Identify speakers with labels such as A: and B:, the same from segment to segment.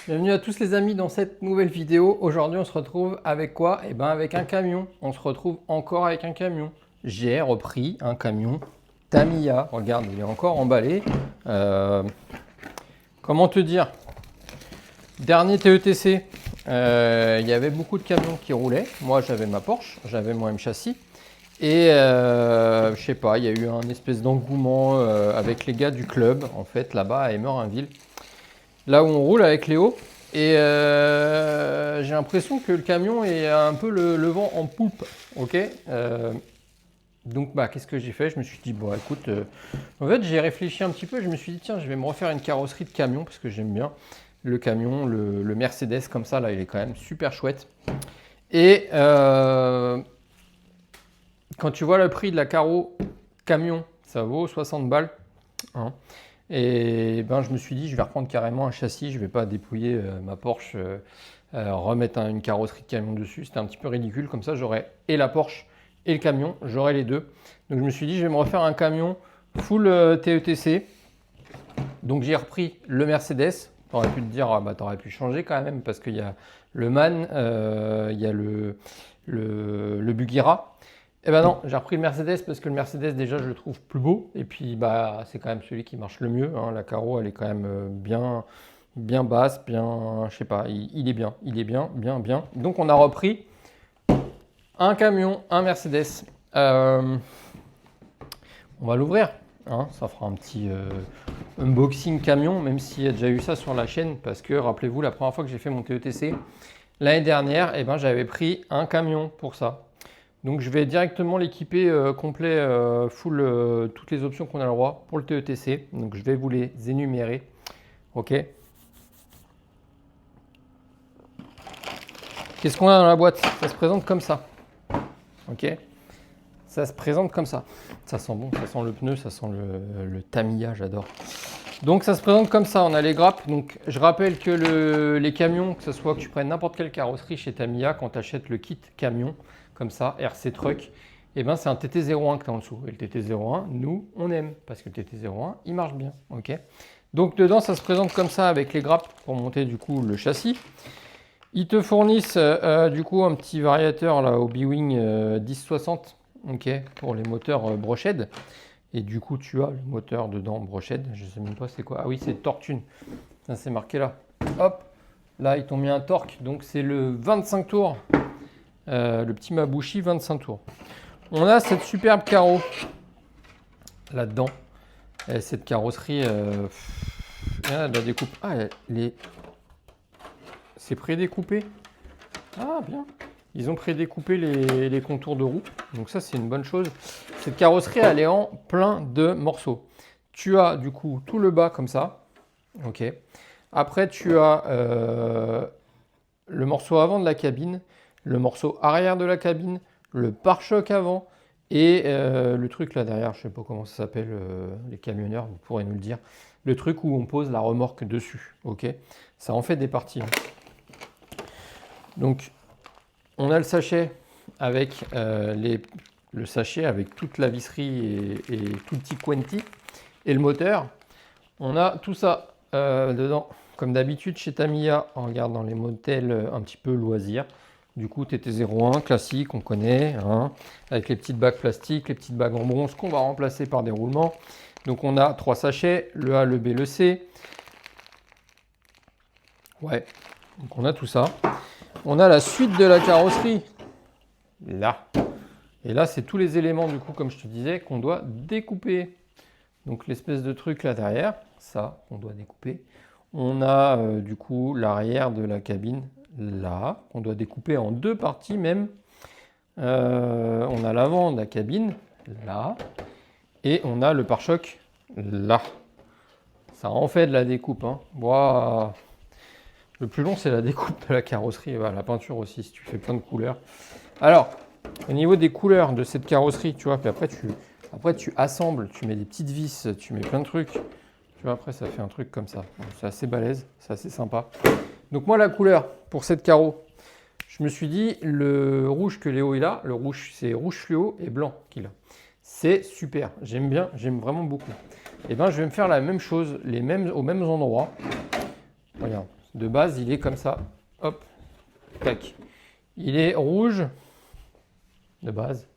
A: Bienvenue à tous les amis dans cette nouvelle vidéo. Aujourd'hui on se retrouve avec quoi? Eh ben avec un camion. On se retrouve encore avec un camion. J'ai repris un camion Tamiya. Regarde, il est encore emballé. Comment te dire? Dernier TETC, il y avait beaucoup de camions qui roulaient. Moi j'avais ma Porsche, j'avais mon M-Châssis. Et je sais pas, il y a eu un espèce d'engouement avec les gars du club, en fait, là-bas à Emerainville. Là où on roule avec Léo. Et j'ai l'impression que le camion est un peu le vent en poupe. Ok. Donc bah, qu'est-ce que j'ai fait? Je me suis dit, bon écoute, en fait j'ai réfléchi un petit peu, je me suis dit, tiens, je vais me refaire une carrosserie de camion parce que j'aime bien le camion, le Mercedes comme ça, là il est quand même super chouette. Et quand tu vois le prix de la carreau camion, ça vaut 60 balles. Hein. Et ben, je me suis dit, je vais reprendre carrément un châssis, je ne vais pas dépouiller ma Porsche, remettre une carrosserie de camion dessus. C'était un petit peu ridicule, comme ça j'aurais et la Porsche et le camion, j'aurais les deux. Donc je me suis dit, je vais me refaire un camion full TETC. Donc j'ai repris le Mercedes. Tu aurais pu te dire, ah, bah, tu aurais pu changer quand même, parce qu'il y a le MAN, il y a le Buggyra. Eh ben non, j'ai repris le Mercedes parce que le Mercedes déjà je le trouve plus beau et puis bah c'est quand même celui qui marche le mieux. Hein. La carreau elle est quand même bien basse, bien, je sais pas, il est bien, bien. Donc on a repris un camion, un Mercedes. On va l'ouvrir, hein. Ça fera un petit unboxing camion, même s'il y a déjà eu ça sur la chaîne parce que rappelez-vous la première fois que j'ai fait mon TETC l'année dernière, eh ben j'avais pris un camion pour ça. Donc je vais directement l'équiper complet, full, toutes les options qu'on a le droit pour le TETC. Donc je vais vous les énumérer. Ok. Qu'est-ce qu'on a dans la boîte? Ça se présente comme ça. Ok. Ça se présente comme ça. Ça sent bon, ça sent le pneu, ça sent le Tamiya, j'adore. Donc ça se présente comme ça, on a les grappes. Donc je rappelle que les camions, que ce soit que tu prennes n'importe quelle carrosserie chez Tamiya, quand tu achètes le kit camion, comme ça, RC Truck, et ben c'est un TT01 que tu as en dessous. Et le TT01, nous, on aime, parce que le TT01, il marche bien. Ok. Donc dedans, ça se présente comme ça avec les grappes pour monter du coup le châssis. Ils te fournissent du coup un petit variateur là au B-Wing 1060, ok, pour les moteurs Brochead. Et du coup, tu as le moteur dedans, Brochead. Je ne sais même pas c'est quoi. Ah oui, c'est Tortune. Ça, c'est marqué là. Hop, là, ils t'ont mis un torque. Donc, c'est le 25 tours. Le petit Mabushi 25 tours. On a cette superbe carreau là-dedans. Et cette carrosserie, la découpe. Ah, c'est prédécoupé. Ah, bien. Ils ont prédécoupé les contours de roue. Donc ça, c'est une bonne chose. Cette carrosserie, elle est en plein de morceaux. Tu as du coup tout le bas comme ça. Ok. Après, tu as le morceau avant de la cabine, le morceau arrière de la cabine, le pare-choc avant et le truc là derrière, je ne sais pas comment ça s'appelle, les camionneurs, vous pourrez nous le dire. Le truc où on pose la remorque dessus. Ok. Ça en fait des parties. Donc, on a le sachet avec le sachet avec toute la visserie et tout le petit quanti et le moteur. On a tout ça dedans, comme d'habitude chez Tamiya, en regardant les modèles un petit peu loisirs. Du coup, TT01 classique, on connaît, hein, avec les petites bagues plastiques, les petites bagues en bronze qu'on va remplacer par des roulements. Donc on a 3 sachets, le A, le B, le C. Ouais, donc on a tout ça. On a la suite de la carrosserie, là. Et là, c'est tous les éléments, du coup, comme je te disais, qu'on doit découper. Donc l'espèce de truc là derrière, ça, on doit découper. On a, du coup, l'arrière de la cabine, là, qu'on doit découper en 2 parties même. On a l'avant de la cabine, là. Et on a le pare-choc, là. Ça en fait de la découpe. Hein. Wow. Le plus long, c'est la découpe de la carrosserie. Voilà, la peinture aussi, si tu fais plein de couleurs. Alors, au niveau des couleurs de cette carrosserie, tu vois, puis après tu assembles, tu mets des petites vis, tu mets plein de trucs. Tu vois, après, ça fait un truc comme ça. C'est assez balèze, c'est assez sympa. Donc moi, la couleur pour cette carreau, je me suis dit, le rouge que Léo il a, le rouge, c'est rouge fluo et blanc qu'il a. C'est super, j'aime bien, j'aime vraiment beaucoup. Et bien, je vais me faire la même chose, aux mêmes endroits. Regarde. de base, il est comme ça. Hop, tac. Il est rouge de base.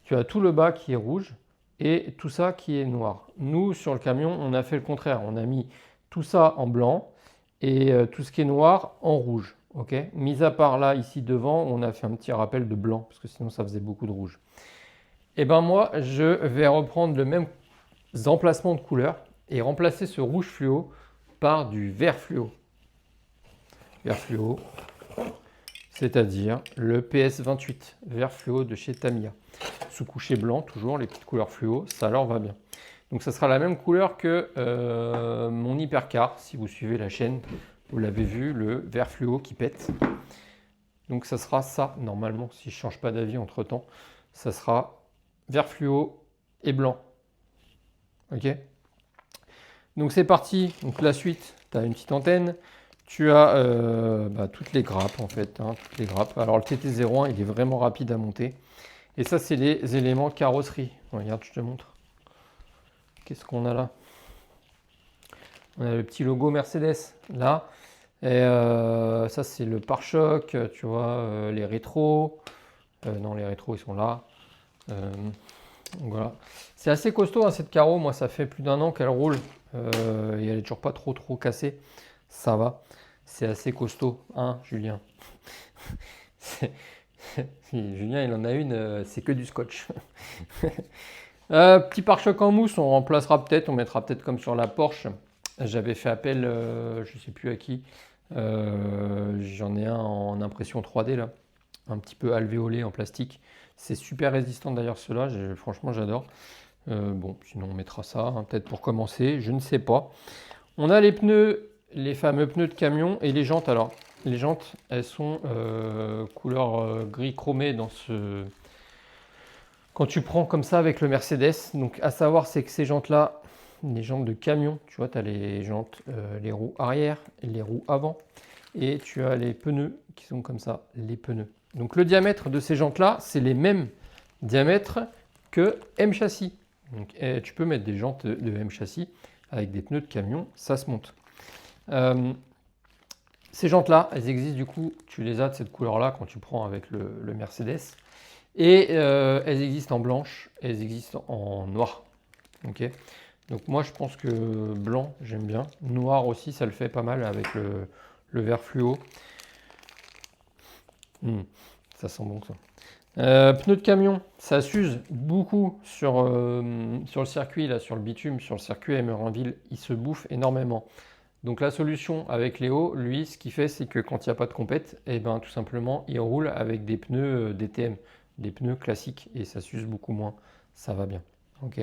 A: Tu as tout le bas qui est rouge et tout ça qui est noir. Nous, sur le camion, on a fait le contraire. On a mis tout ça en blanc et tout ce qui est noir en rouge. Ok. Mis à part là, ici devant, on a fait un petit rappel de blanc parce que sinon ça faisait beaucoup de rouge. Et ben moi, je vais reprendre le même emplacement de couleur et remplacer ce rouge fluo par du vert fluo. Vert fluo, c'est-à-dire le PS28 vert fluo de chez Tamiya. Sous coucher blanc, toujours les petites couleurs fluo, ça leur va bien. Donc ça sera la même couleur que mon hypercar, si vous suivez la chaîne, vous l'avez vu, le vert fluo qui pète. Donc ça sera ça, normalement, si je ne change pas d'avis entre temps, ça sera vert fluo et blanc. Ok. Donc c'est parti, donc la suite, tu as une petite antenne, tu as toutes les grappes en fait, hein, toutes les grappes. Alors le TT01 il est vraiment rapide à monter. Et ça c'est les éléments carrosserie. Regarde, je te montre. Qu'est-ce qu'on a là? On a le petit logo Mercedes là. Et ça c'est le pare-choc, tu vois, les rétros. Non, les rétros ils sont là. Voilà. C'est assez costaud hein, cette carreau, moi ça fait plus d'un an qu'elle roule et elle est toujours pas trop cassée, ça va, c'est assez costaud, hein Julien. Julien il en a une, c'est que du scotch. Petit pare-choc en mousse, on remplacera peut-être, on mettra peut-être comme sur la Porsche, j'avais fait appel, je sais plus à qui, j'en ai un en impression 3D là, un petit peu alvéolé en plastique. C'est super résistant d'ailleurs ceux-là, franchement j'adore. Bon, sinon on mettra ça, hein, peut-être pour commencer, je ne sais pas. On a les pneus, les fameux pneus de camion et les jantes. Alors, les jantes, elles sont couleur gris chromé dans ce... Quand tu prends comme ça avec le Mercedes, donc à savoir c'est que ces jantes-là, les jantes de camion, tu vois, tu as les jantes, les roues arrière et les roues avant. Et tu as les pneus qui sont comme ça, les pneus. Donc le diamètre de ces jantes-là, c'est les mêmes diamètres que M châssis. Donc, tu peux mettre des jantes de M châssis avec des pneus de camion, ça se monte. Ces jantes-là, elles existent du coup, tu les as de cette couleur-là quand tu prends avec le Mercedes. Et elles existent en blanche, et elles existent en noir. Ok. Donc moi je pense que blanc, j'aime bien. Noir aussi, ça le fait pas mal avec le vert fluo. Ça sent bon ça. Pneus de camion, ça s'use beaucoup sur le circuit, là, sur le bitume, sur le circuit à Meurinville, il se bouffe énormément. Donc la solution avec Léo, lui, ce qu'il fait, c'est que quand il n'y a pas de compète, et ben, tout simplement, il roule avec des pneus DTM, des pneus classiques, et ça s'use beaucoup moins, ça va bien. Ok.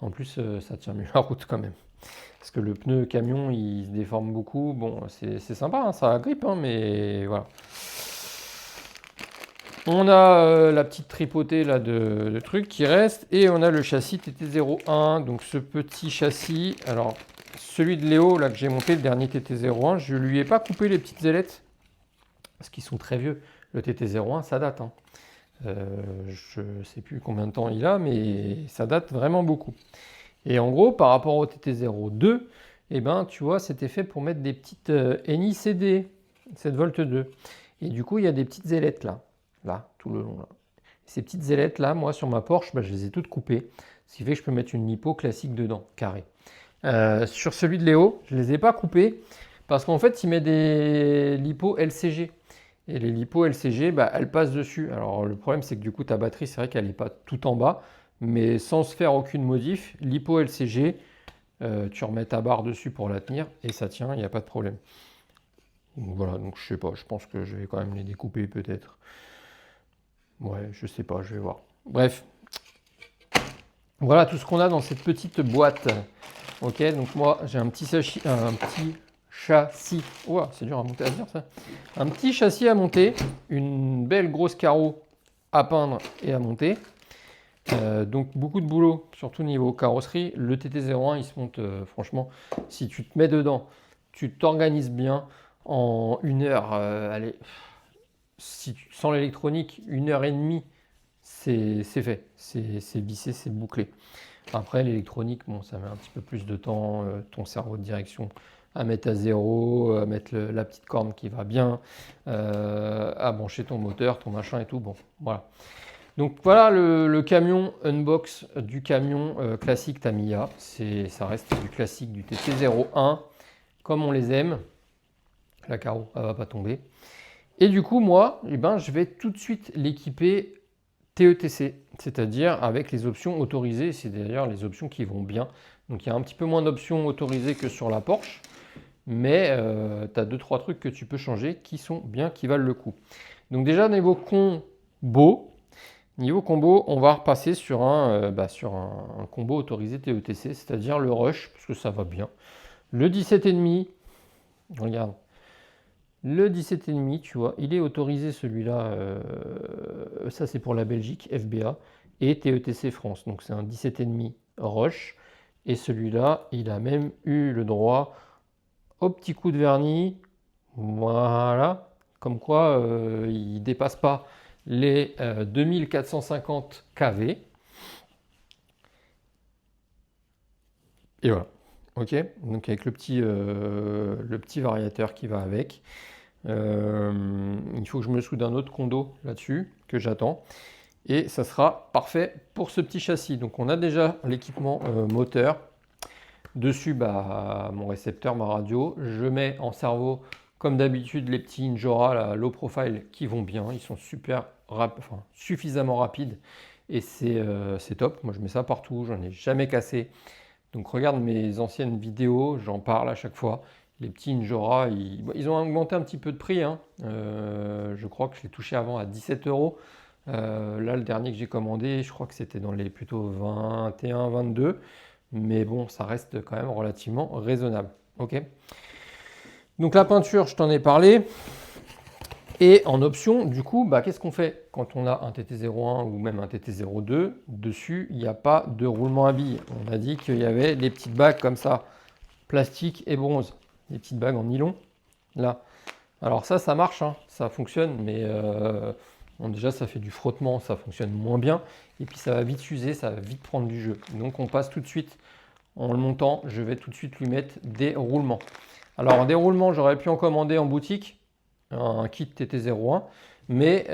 A: En plus, ça tient mieux la route quand même. Parce que le pneu camion, il se déforme beaucoup. Bon, c'est sympa, hein, ça grippe, hein, mais voilà. On a la petite tripotée là de trucs qui reste et on a le châssis TT01. Donc ce petit châssis, alors celui de Léo là que j'ai monté, le dernier TT01, je lui ai pas coupé les petites ailettes parce qu'ils sont très vieux. Le TT01, ça date. Hein. Je sais plus combien de temps il a, mais ça date vraiment beaucoup. Et en gros, par rapport au TT02, eh ben, tu vois, c'était fait pour mettre des petites NICD, 7 V 2. Et du coup, il y a des petites ailettes là. Là, tout le long. Là. Ces petites ailettes là, moi sur ma Porsche, je les ai toutes coupées. Ce qui fait que je peux mettre une lipo classique dedans, carré. Sur celui de Léo, je ne les ai pas coupées parce qu'en fait, il met des lipos LCG. Et les lipos LCG, elles passent dessus. Alors le problème, c'est que du coup, ta batterie, c'est vrai qu'elle n'est pas tout en bas. Mais sans se faire aucune modif, lipo LCG, tu remets ta barre dessus pour la tenir et ça tient, il n'y a pas de problème. Donc voilà, donc je sais pas, je pense que je vais quand même les découper peut-être. Ouais, je sais pas, je vais voir. Bref, voilà tout ce qu'on a dans cette petite boîte. Ok, donc moi j'ai un petit châssis. Ouah, c'est dur à monter à dire ça. Un petit châssis à monter, une belle grosse carreau à peindre et à monter. Donc beaucoup de boulot, surtout niveau carrosserie. Le TT01 il se monte franchement, si tu te mets dedans, tu t'organises bien en 1 heure, allez, sans l'électronique, 1 h 30, c'est fait, c'est vissé, c'est bouclé. Après l'électronique, bon, ça met un petit peu plus de temps, ton cerveau de direction à mettre à zéro, à mettre la petite corne qui va bien, à brancher ton moteur, ton machin et tout. Bon, voilà. Donc voilà le camion unbox du camion classique Tamiya. Ça reste du classique du TT01, comme on les aime. La carreau, elle va pas tomber. Et du coup, moi, eh ben, je vais tout de suite l'équiper TETC, c'est-à-dire avec les options autorisées. C'est d'ailleurs les options qui vont bien. Donc il y a un petit peu moins d'options autorisées que sur la Porsche, mais tu as 2-3 trucs que tu peux changer qui sont bien, qui valent le coup. Donc déjà, niveau combo, on va repasser sur un combo autorisé TETC, c'est-à-dire le Rush, parce que ça va bien. Le 17,5, regarde. Le 17,5, tu vois, il est autorisé celui-là, ça c'est pour la Belgique, FBA, et TETC France. Donc c'est un 17,5 Rush. Et celui-là, il a même eu le droit au petit coup de vernis. Voilà. Comme quoi, il ne dépasse pas les 2450 kV. Et voilà. Ok. Donc avec le petit variateur qui va avec. Il faut que je me soude un autre condo là-dessus que j'attends. Et ça sera parfait pour ce petit châssis. Donc on a déjà l'équipement moteur. Dessus, mon récepteur, ma radio. Je mets en cerveau, comme d'habitude, les petits Injora, la low profile, qui vont bien. Ils sont suffisamment rapides. Et c'est top. Moi, je mets ça partout. J'en ai jamais cassé. Donc regarde mes anciennes vidéos. J'en parle à chaque fois. Les petits Injora, ils ont augmenté un petit peu de prix. Hein. Je crois que je l'ai touché avant à 17 €. Là, le dernier que j'ai commandé, je crois que c'était dans les plutôt 21, 22. Mais bon, ça reste quand même relativement raisonnable. Ok. Donc la peinture, je t'en ai parlé. Et en option, du coup, qu'est-ce qu'on fait quand on a un TT01 ou même un TT02? Dessus, il n'y a pas de roulement à billes. On a dit qu'il y avait des petites bagues comme ça, plastique et bronze. Des petites bagues en nylon, là. Alors ça marche, hein, ça fonctionne, mais déjà ça fait du frottement, ça fonctionne moins bien. Et puis ça va vite s'user, ça va vite prendre du jeu. Donc on passe tout de suite, en le montant, je vais tout de suite lui mettre des roulements. Alors des roulements, j'aurais pu en commander en boutique, un kit TT01, mais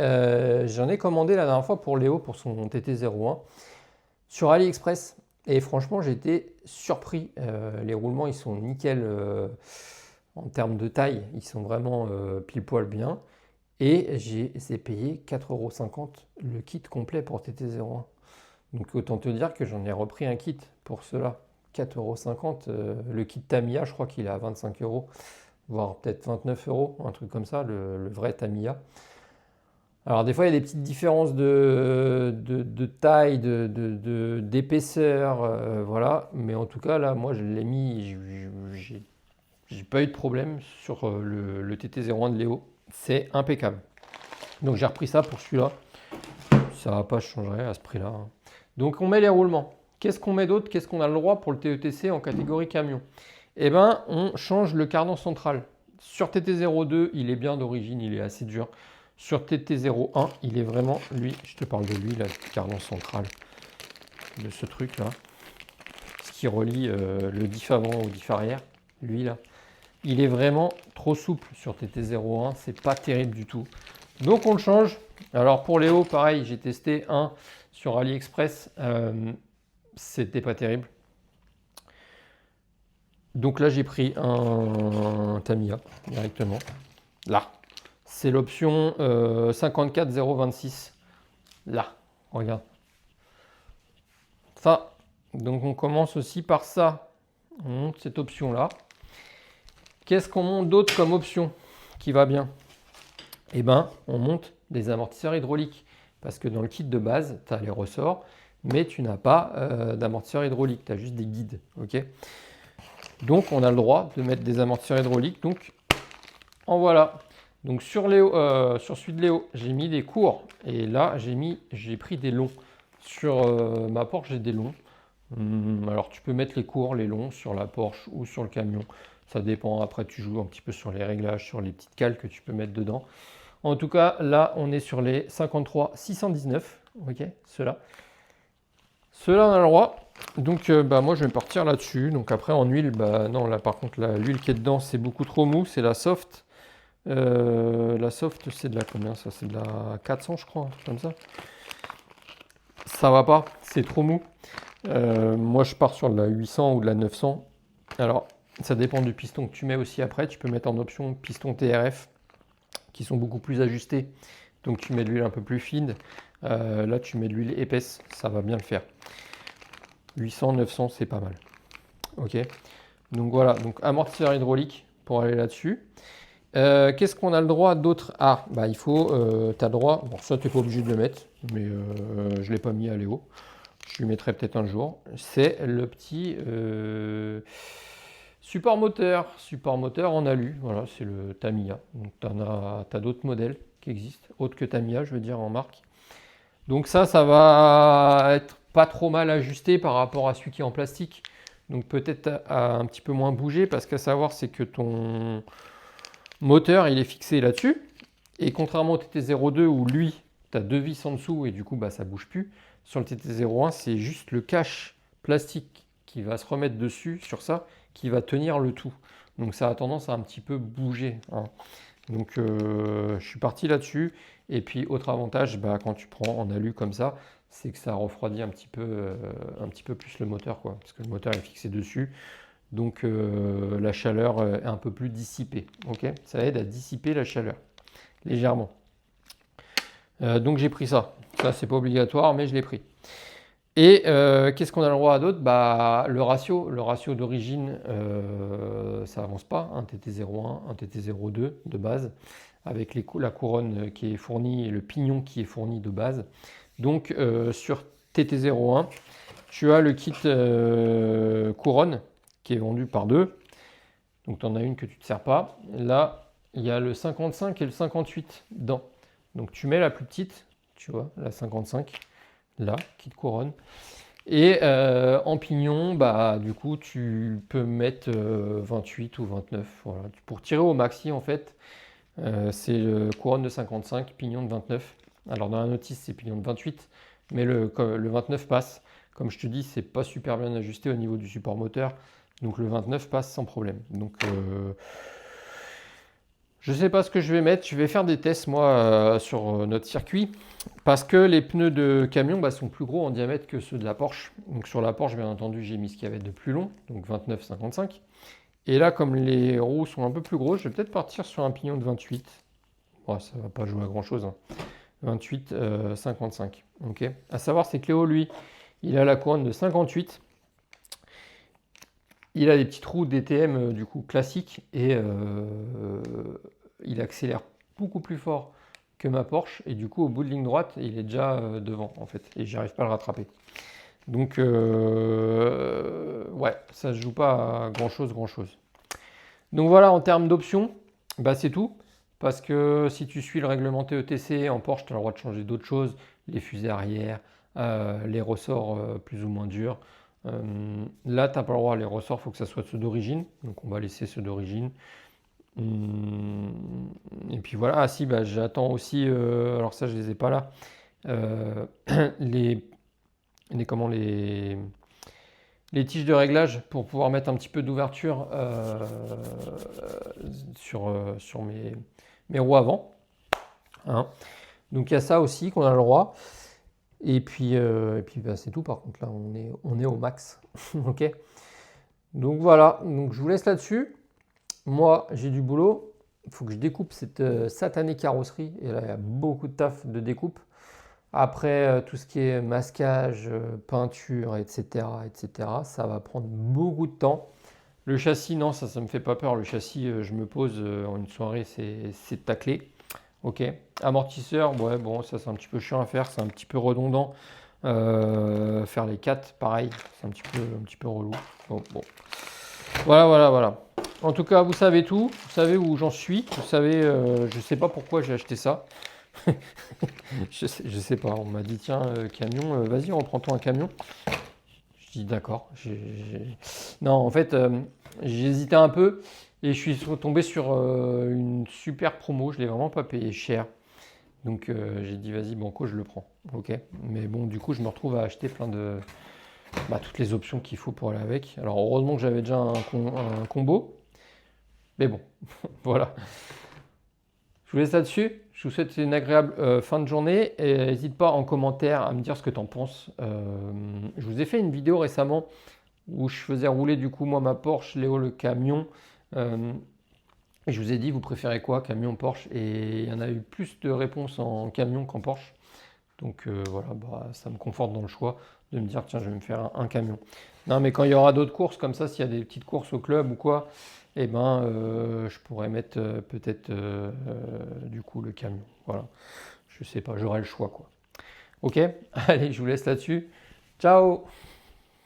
A: j'en ai commandé la dernière fois pour Léo, pour son TT01, sur AliExpress. Et franchement, j'ai été surpris. Les roulements, ils sont nickel en termes de taille. Ils sont vraiment pile poil bien. Et j'ai payé 4,50 € le kit complet pour TT01. Donc autant te dire que j'en ai repris un kit pour cela. 4,50 €. Le kit Tamiya, je crois qu'il est à 25 €, voire peut-être 29 €, un truc comme ça, le vrai Tamiya. Alors des fois il y a des petites différences de taille, d'épaisseur, voilà. Mais en tout cas là, moi je l'ai mis, j'ai pas eu de problème sur le TT01 de Léo. C'est impeccable. Donc j'ai repris ça pour celui-là. Ça va pas changer à ce prix-là. Hein. Donc on met les roulements. Qu'est-ce qu'on met d'autre? Qu'est-ce qu'on a le droit pour le TETC en catégorie camion? Eh bien, on change le cardan central. Sur TT02, il est bien d'origine, il est assez dur. Sur TT01, il est vraiment, lui, je te parle de lui, là, le cardan central, de ce truc-là, ce qui relie le diff avant au diff arrière, lui, là. Il est vraiment trop souple sur TT01, c'est pas terrible du tout. Donc on le change. Alors pour Léo, pareil, j'ai testé un sur AliExpress, c'était pas terrible. Donc là j'ai pris un Tamiya directement. Là, c'est l'option 54026. Là, regarde. Ça, donc on commence aussi par ça. On monte cette option-là. Qu'est-ce qu'on monte d'autre comme option qui va bien? Eh bien, on monte des amortisseurs hydrauliques. Parce que dans le kit de base, tu as les ressorts, mais tu n'as pas d'amortisseur hydraulique, tu as juste des guides. Okay, donc, on a le droit de mettre des amortisseurs hydrauliques. Donc, en voilà. Donc, sur celui de Léo, j'ai mis des courts. Et là, j'ai pris des longs. Sur ma Porsche, j'ai des longs. Alors, tu peux mettre les courts, les longs sur la Porsche ou sur le camion. Ça dépend. Après, tu joues un petit peu sur les réglages, sur les petites cales que tu peux mettre dedans. En tout cas, là, on est sur les 53 619. Ok, ceux-là. Ceux-là, on a le droit. Donc bah, moi je vais partir là-dessus. Donc après en huile, bah non là par contre l'huile qui est dedans c'est beaucoup trop mou, c'est la soft. La soft c'est de la combien ça? C'est de la 400 je crois, un truc comme ça. Ça va pas, c'est trop mou. Moi je pars sur de la 800 ou de la 900. Alors ça dépend du piston que tu mets aussi après. Tu peux mettre en option piston TRF qui sont beaucoup plus ajustés. Donc tu mets de l'huile un peu plus fine. Là tu mets de l'huile épaisse, ça va bien le faire. 800, 900 c'est pas mal. Ok. Donc voilà, donc amortisseur hydraulique pour aller là-dessus. Qu'est-ce qu'on a le droit d'autre? Ah, bah il faut, tu as le droit, bon ça tu n'es pas obligé de le mettre, mais je ne l'ai pas mis à Léo. Je lui mettrai peut-être un jour. C'est le petit support moteur. Support moteur en alu. Voilà, c'est le Tamiya. Donc tu as d'autres modèles qui existent, autres que Tamiya, je veux dire, en marque. Donc ça va être pas trop mal ajusté par rapport à celui qui est en plastique. Donc peut-être à un petit peu moins bouger, parce qu'à savoir, c'est que ton moteur, il est fixé là-dessus. Et contrairement au TT02 où lui, tu as deux vis en dessous et du coup, bah, ça bouge plus. Sur le TT01, c'est juste le cache plastique qui va se remettre dessus, sur ça, qui va tenir le tout. Donc ça a tendance à un petit peu bouger, hein. Donc je suis parti là-dessus. Et puis autre avantage, bah, quand tu prends en alu comme ça, c'est que ça refroidit un petit peu plus le moteur, quoi, parce que le moteur est fixé dessus. Donc la chaleur est un peu plus dissipée. Ok, ça aide à dissiper la chaleur légèrement. Donc j'ai pris ça. Ça c'est pas obligatoire, mais je l'ai pris. Et qu'est-ce qu'on a le droit à d'autre? Bah, le ratio d'origine, ça avance pas. Un TT01, un TT02 de base, avec la couronne qui est fournie et le pignon qui est fourni de base. Donc sur TT01, tu as le kit couronne qui est vendu par deux. Donc tu en as une que tu ne te sers pas. Là, il y a le 55 et le 58 dedans. Donc tu mets la plus petite, tu vois, la 55, là, qui te couronne. Et en pignon, bah, du coup, tu peux mettre 28 ou 29. Voilà. Pour tirer au maxi, en fait, c'est le couronne de 55, pignon de 29. Alors dans la notice, c'est pignon de 28, mais le 29 passe. Comme je te dis, c'est pas super bien ajusté au niveau du support moteur. Donc le 29 passe sans problème. Donc je ne sais pas ce que je vais mettre. Je vais faire des tests moi sur notre circuit. Parce que les pneus de camion bah, sont plus gros en diamètre que ceux de la Porsche. Donc sur la Porsche, bien entendu, j'ai mis ce qu'il y avait de plus long, donc 29-55. Et là, comme les roues sont un peu plus grosses, je vais peut-être partir sur un pignon de 28. Bon, ça ne va pas jouer à grand-chose, hein. 28-55. Ok. À savoir, c'est que Léo, lui, il a la couronne de 58. Il a des petits trous DTM du coup classiques et il accélère beaucoup plus fort que ma Porsche et du coup au bout de ligne droite il est déjà devant en fait et j'arrive pas à le rattraper. Donc ouais, ça se joue pas à grand chose. Donc voilà, en termes d'options, bah, c'est tout. Parce que si tu suis le réglementé ETC en Porsche, tu as le droit de changer d'autres choses, les fusées arrière, les ressorts plus ou moins durs. Là, tu n'as pas le droit, les ressorts, il faut que ça soit ceux d'origine. Donc on va laisser ceux d'origine. Et puis voilà, ah si, bah, j'attends aussi, alors ça je les ai pas là, les, comment, les tiges de réglage pour pouvoir mettre un petit peu d'ouverture sur mes roues avant, hein. Donc il y a ça aussi qu'on a le droit. Et puis bah, c'est tout par contre, là on est au max. Ok. Donc voilà, donc je vous laisse là-dessus. Moi j'ai du boulot, il faut que je découpe cette satanée carrosserie. Et là il y a beaucoup de taf de découpe. Après tout ce qui est masquage, peinture, etc., ça va prendre beaucoup de temps. Le châssis, non, ça me fait pas peur. Le châssis, je me pose en une soirée, c'est taclé. Ok. Amortisseur, ouais, bon, ça c'est un petit peu chiant à faire, c'est un petit peu redondant. Faire les 4, pareil, c'est un petit peu relou. Bon. Voilà. En tout cas, vous savez tout, vous savez où j'en suis, vous savez, je sais pas pourquoi j'ai acheté ça. Je sais pas, on m'a dit tiens, camion, vas-y, reprends-toi un camion. Je dis d'accord. Non, en fait, j'ai hésité un peu et je suis tombé sur une super promo, je l'ai vraiment pas payé cher. Donc j'ai dit vas-y, banco, je le prends. Ok. Mais bon, du coup, je me retrouve à acheter plein de toutes les options qu'il faut pour aller avec. Alors heureusement que j'avais déjà un combo, mais bon, voilà. Je vous laisse là-dessus. Je vous souhaite une agréable fin de journée et n'hésite pas en commentaire à me dire ce que tu en penses. Je vous ai fait une vidéo récemment où je faisais rouler du coup moi ma Porsche, Léo le camion. Et je vous ai dit, vous préférez quoi, camion, Porsche? Et il y en a eu plus de réponses en camion qu'en Porsche. Donc voilà, ça me conforte dans le choix de me dire, tiens, je vais me faire un camion. Non, mais quand il y aura d'autres courses comme ça, s'il y a des petites courses au club ou quoi, eh ben, je pourrais mettre peut-être du coup le camion. Voilà, je sais pas, j'aurai le choix quoi. Ok, allez, je vous laisse là-dessus. Ciao!